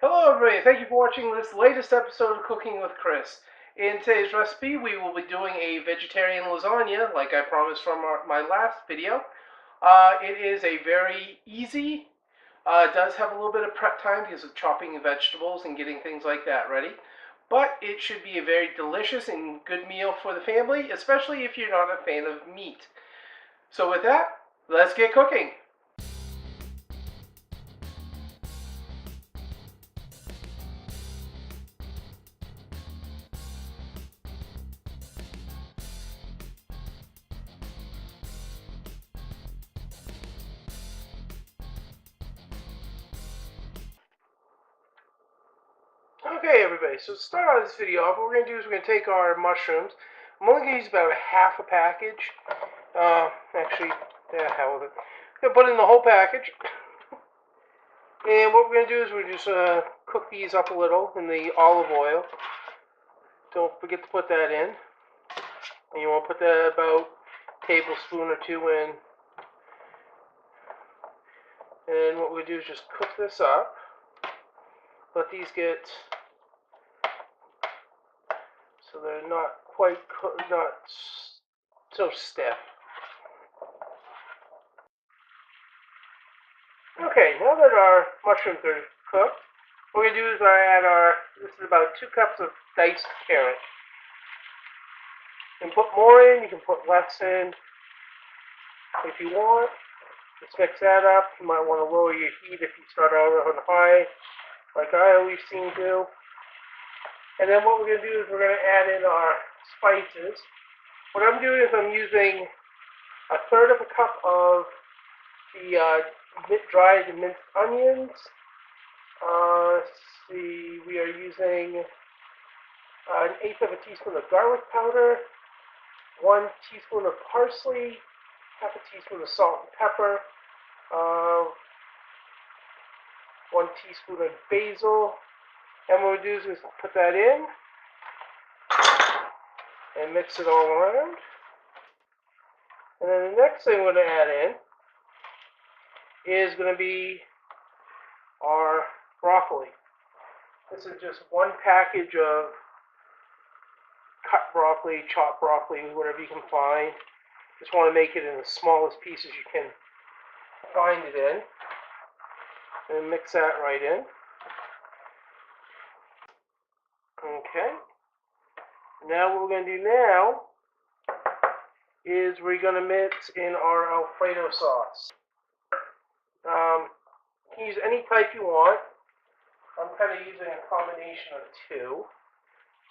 Hello everybody, thank you for watching this latest episode of Cooking with Chris. In today's recipe, we will be doing a vegetarian lasagna, like I promised from my last video. It is a very easy, it does have a little bit of prep time because of chopping vegetables and getting things like that ready. But it should be a very delicious and good meal for the family, especially if you're not a fan of meat. So with that, let's get cooking. Okay everybody, so to start out this video off, what we're going to do is we're going to take our mushrooms. I'm only going to use about a half a package. Actually, yeah, hell with it. I'm going to put in the whole package. And what we're going to do is we're just cook these up a little in the olive oil. Don't forget to put that in. And you want to put that about a tablespoon or two in. And what we do is just cook this up. Let these get so they're not quite not so stiff. Okay, now that our mushrooms are cooked, what we're going to do is this is about 2 cups of diced carrot. You can put more in, you can put less in if you want. Just mix that up. You might want to lower your heat if you start out on high, like I always seem to. And then what we're going to do is we're going to add in our spices. What I'm doing is I'm using 1/3 of a cup of the dried minced onions. We are using 1/8 of a teaspoon of garlic powder, 1 teaspoon of parsley, 1/2 teaspoon of salt and pepper, 1 teaspoon of basil. And what we do is put that in and mix it all around. And then the next thing we're going to add in is going to be our broccoli. This is just 1 package of cut broccoli, chopped broccoli, whatever you can find. Just want to make it in the smallest pieces you can find it in. And mix that right in. Okay. Now what we're going to do now is we're going to mix in our Alfredo sauce. You can use any type you want. I'm kind of using a combination of 2.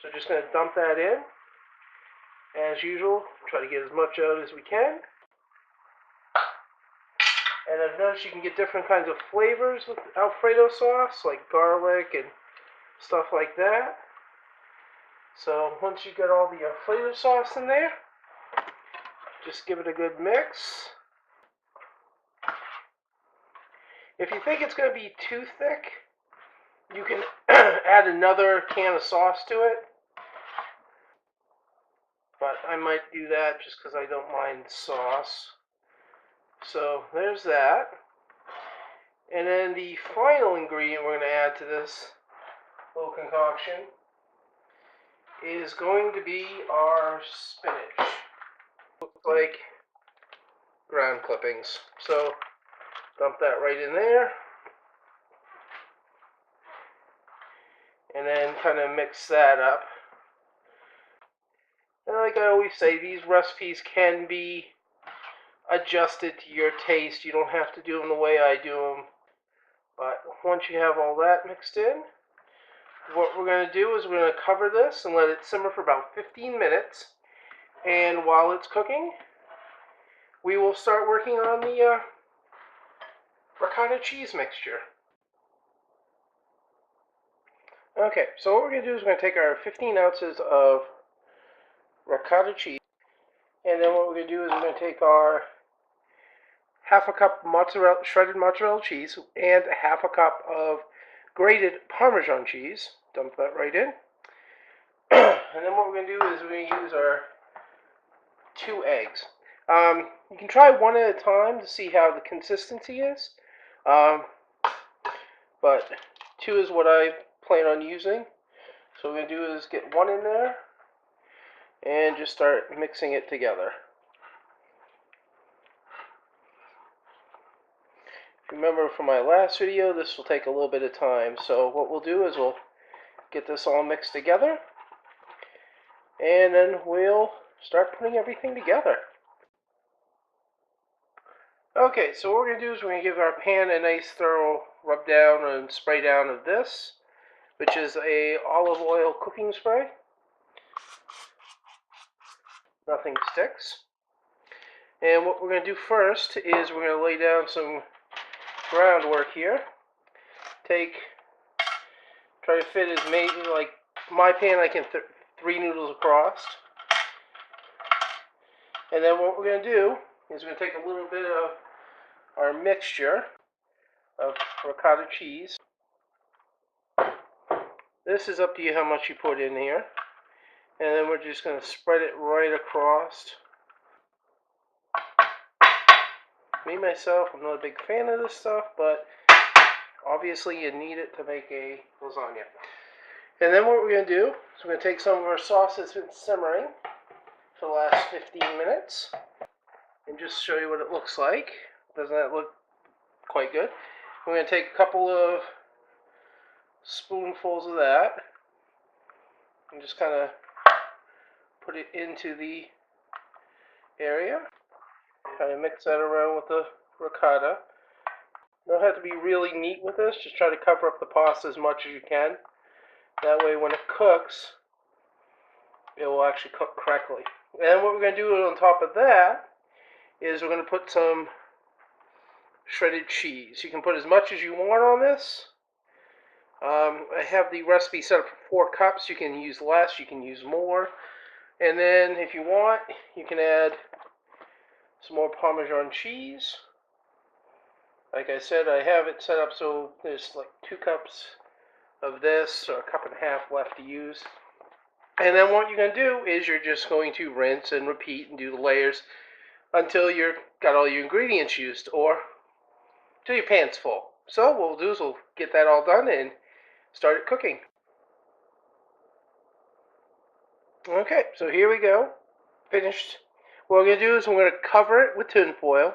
So just going to dump that in. As usual, try to get as much out as we can. And I've noticed you can get different kinds of flavors with Alfredo sauce, like garlic and stuff like that. So once you get all the Alfredo sauce in there, just give it a good mix. If you think it's going to be too thick, you can add another can of sauce to it. But I might do that just because I don't mind sauce. So there's that. And then the final ingredient we're going to add to this little concoction is going to be our spinach. Looks like ground clippings. So dump that right in there. And then kind of mix that up. And like I always say, these recipes can be adjusted to your taste. You don't have to do them the way I do them. But once you have all that mixed in, what we're going to do is we're going to cover this and let it simmer for about 15 minutes. And while it's cooking, we will start working on the ricotta cheese mixture. Okay, so what we're going to do is we're going to take our 15 ounces of ricotta cheese, and then what we're going to do is we're going to take our half a cup mozzarella, shredded mozzarella cheese, and half a cup of grated Parmesan cheese. Dump that right in. And then what we're going to do is we're going to use our 2 eggs. You can try one at a time to see how the consistency is, but 2 is what I plan on using. So what we're going to do is get 1 in there and just start mixing it together. If you remember from my last video, this will take a little bit of time. So what we'll do is we'll get this all mixed together, and then we'll start putting everything together. Okay, so what we're going to do is we're going to give our pan a nice thorough rub down and spray down of this, which is a olive oil cooking spray. Nothing sticks. And what we're going to do first is we're going to lay down some groundwork here. Try to fit as many, like my pan I can 3 noodles across. And then what we're going to do is we're going to take a little bit of our mixture of ricotta cheese. This is up to you how much you put in here. And then we're just going to spread it right across. Me, myself, I'm not a big fan of this stuff, but obviously you need it to make a lasagna. And then what we're going to do is we're going to take some of our sauce that's been simmering for the last 15 minutes and just show you what it looks like. Doesn't that look quite good? We're going to take a couple of spoonfuls of that and just kind of put it into the area. Kind of mix that around with the ricotta. You don't have to be really neat with this. Just try to cover up the pasta as much as you can. That way when it cooks, it will actually cook correctly. And what we're going to do on top of that is we're going to put some shredded cheese. You can put as much as you want on this. I have the recipe set up for 4 cups. You can use less, you can use more. And then if you want, you can add some more Parmesan cheese. Like I said, I have it set up so there's like 2 cups of this, or 1.5 cups left to use. And then what you're going to do is you're just going to rinse and repeat and do the layers until you've got all your ingredients used, or till your pan's full. So what we'll do is we'll get that all done and start it cooking. Okay, so here we go. Finished. What we're going to do is we're going to cover it with tin foil.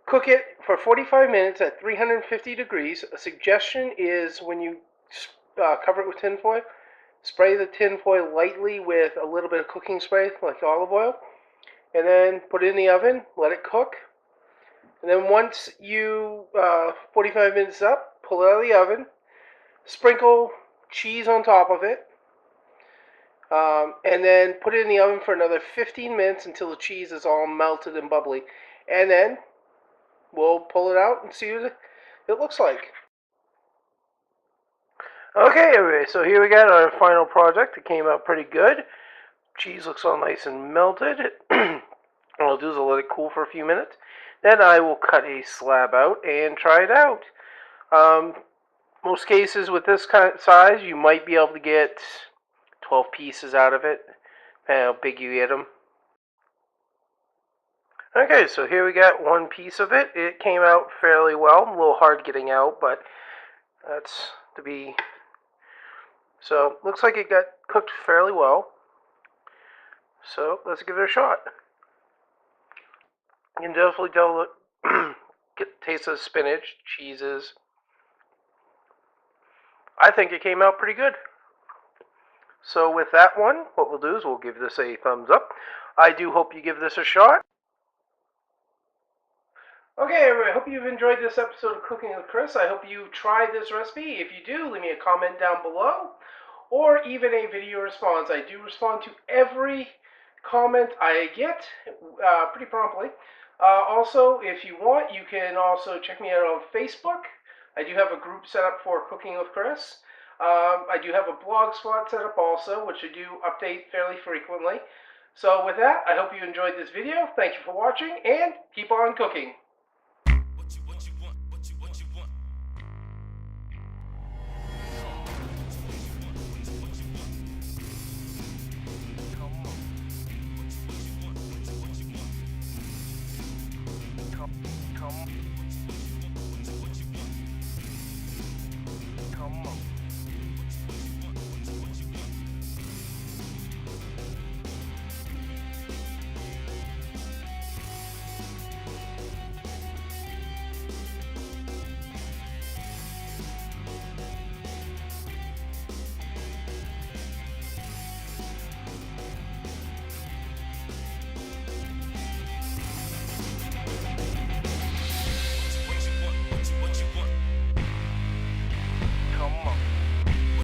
Cook it for 45 minutes at 350 degrees. A suggestion is when you cover it with tin foil, spray the tin foil lightly with a little bit of cooking spray, like olive oil, and then put it in the oven, let it cook. And then once you, 45 minutes up, pull it out of the oven, sprinkle cheese on top of it, and then put it in the oven for another 15 minutes until the cheese is all melted and bubbly. And then we'll pull it out and see what it looks like. Okay, everybody, so here we got our final project. It came out pretty good. Cheese looks all nice and melted. What I'll do is I'll let it cool for a few minutes. Then I will cut a slab out and try it out. Most cases with this kind of size, you might be able to get 12 pieces out of it, depending on how big you get them. Okay, so here we got 1 piece of it. It came out fairly well. A little hard getting out, but that's to be. So, looks like it got cooked fairly well. So, let's give it a shot. You can definitely tell taste of spinach, cheeses. I think it came out pretty good. So with that one, what we'll do is we'll give this a thumbs up. I do hope you give this a shot. Okay, everybody, I hope you've enjoyed this episode of Cooking with Chris. I hope you tried this recipe. If you do, leave me a comment down below, or even a video response. I do respond to every comment I get pretty promptly. Also, if you want, you can also check me out on Facebook. I do have a group set up for Cooking with Chris. I do have a Blogspot set up also, which I do update fairly frequently. So with that, I hope you enjoyed this video. Thank you for watching, and keep on cooking.